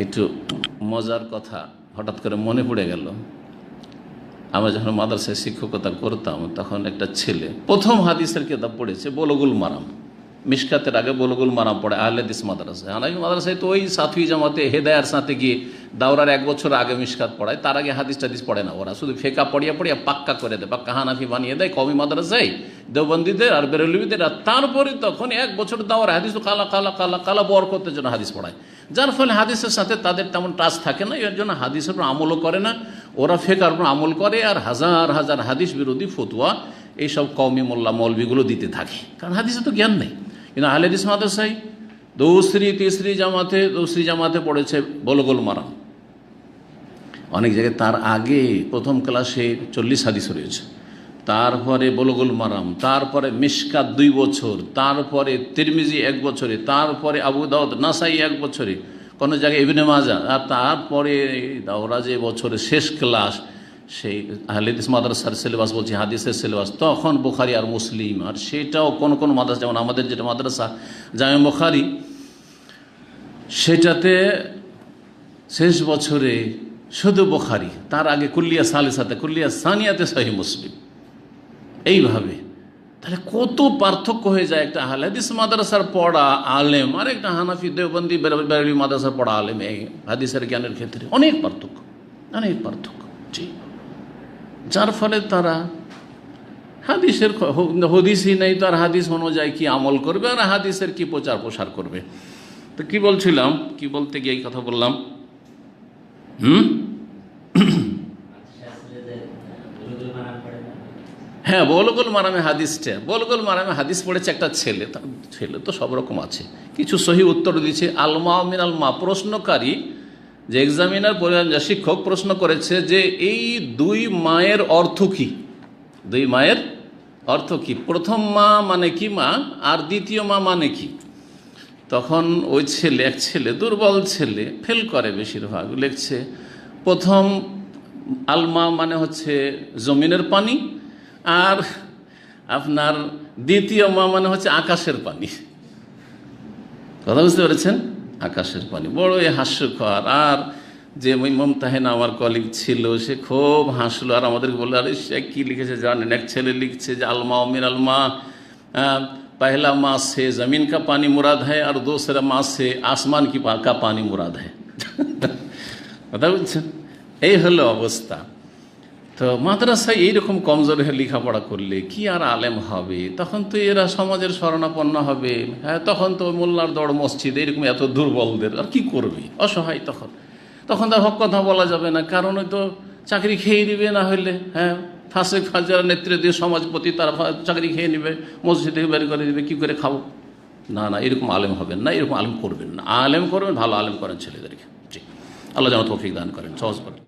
একটু মজার কথা হঠাৎ করে মনে পড়ে গেল। আমরা যখন মাদ্রাসায় শিক্ষকতা করতাম তখন একটা ছেলে প্রথম হাদিসের কিতাব পড়েছে বুলুগুল মারাম। মিশকাতের আগে বুলুগুল মারাম পড়ে আহলে হাদিস মাদ্রাসায়। হানাফি মাদ্রাসায় তো ওই সাথী জামাতে হেদায়ার সাথে গিয়ে দাওরার 1 বছর আগে মিশকাত পড়ায়, তার আগে হাদিস টাদিস পড়ে না। ওরা শুধু ফেকা পড়িয়া পাক্কা করে দেয়, পাক্কা হানাফি বানিয়ে দেয় কওমি মাদ্রাসায় দেওবন্দীদের আর বেরেলভিদের। আর তারপরে তখন 1 বছর দাওয়ার হাদিস কালা কালা কালা কালা বরকতের জন্য হাদিস পড়ায়, যার ফলে হাদিসের সাথে তাদের তেমন টাচ থাকে না। এর জন্য হাদিসের উপর আমলও করে না, ওরা ফেকার উপর আমল করে আর হাজার হাজার হাদিস বিরোধী ফতুয়া এইসব কওমি মোল্লা মৌলবিগুলো দিতে থাকে, কারণ হাদিসে তো জ্ঞান নেই। কিন্তু আহলে হাদিস মাদ্রাসায় দোসরি জামাতে পড়েছে বুলুগুল মারাম অনেক জায়গায়। তার আগে প্রথম ক্লাসে 40 হাদিস রয়েছে, তারপরে বুলুগুল মারাম, তারপরে মিশকাত 2 বছর, তারপরে তিরমিজি 1 বছরে, তারপরে আবু দাউদ নাসাই 1 বছরে, কোনো জায়গায় ইবনে মাজা, আর তারপরে দাওরা যে বছরের শেষ ক্লাস সেই আহলে হাদিস মাদ্রাসার সিলেবাস বলছি, হাদিসের সিলেবাস, তখন বুখারী আর মুসলিম। আর সেটাও কোন কোন মাদ্রাসা, যেমন আমাদের যেটা মাদ্রাসা জামে বুখারী, সেটাতে শেষ বছরে শুধু বুখারী, তার আগে কুল্লিয়া সালিসাতে, কুল্লিয়া সানিয়াতে সহিহ মুসলিম, এইভাবে। তাহলে কত পার্থক্য হয়ে যায় একটা আহলে হাদিস মাদ্রাসার পড়া আলেম আর একটা হানাফি দেওবন্দি বেরেলভি মাদ্রাসার পড়া আলেম। এই হাদিসের জ্ঞানের ক্ষেত্রে অনেক পার্থক্য। জি, যার ফলে তারা হাদিসই নেই, তো আর হাদিস অনুযায়ী কি আমল করবে আর হাদিসের কি প্রচার প্রসার করবে। তো কি বলছিলাম, কি বলতে গিয়ে এই কথা বললাম। হ্যাঁ, বুলুগুল মারামে হাদিসটা, বুলুগুল মারামে হাদিস পড়েছে একটা ছেলে। ছেলে তো সব রকম আছে, কিছু সহি উত্তর দিচ্ছে। আলমা মিনাল মা, প্রশ্নকারী যে এক্সামিনার যা শিক্ষক প্রশ্ন করেছে যে এই 2 মায়ের অর্থ কি, 2 মায়ের অর্থ কি, প্রথম মা মানে কি মা, আর দ্বিতীয় মা মানে কি। তখন ওই ছেলে, এক ছেলে দুর্বল ছেলে, ফেল করে বেশিরভাগ, লিখছে প্রথম আলমা মানে হচ্ছে জমিনের পানি, আর আপনার দ্বিতীয় মা মানে হচ্ছে আকাশের পানি। কথা বুঝতে পেরেছেন? আকাশের পানি। বড়ই হাস্যকর। আর যে মুমতাহিনা আমার কলিগ ছিল, সে খুব হাসলো আর আমাদেরকে বললো, আরে সে কী লিখেছে জানেন? এক ছেলে লিখছে যে আলমা মিনাল মা, पहला माँ से ज़मीन का पानी मुराद है और दूसरा माँ से आसमान का पानी मुराद है। কথা বলছেন? এই হলো অবস্থা। তো মাদ্রাসায় এইরকম কমজোর হয়ে লেখাপড়া করলে কি আর আলেম হবে? তখন তো এরা সমাজের শরণাপন্ন হবে। হ্যাঁ, তখন তো মোল্লার দৌড় মসজিদ, এরকম এত দুর্বলদের আর কি করবে? অসহায়। তখন তার হক কথা বলা যাবে না, কারণ ওই তো চাকরি খেয়ে দিবে, না হইলে হ্যাঁ ফাঁসে ফাজার নেতৃত্ব দিয়ে সমাজপতি তারা চাকরি খেয়ে নেবে, মসজিদ থেকে বের করে দেবে, কী করে খাবো? না, এরকম আলেম হবেন না, এরকম আলেম করবেন না। আলেম করবেন, ভালো আলেম করেন ছেলেদেরকে। জি, আল্লাহ যেন তৌফিক দান করেন, সহজ করেন।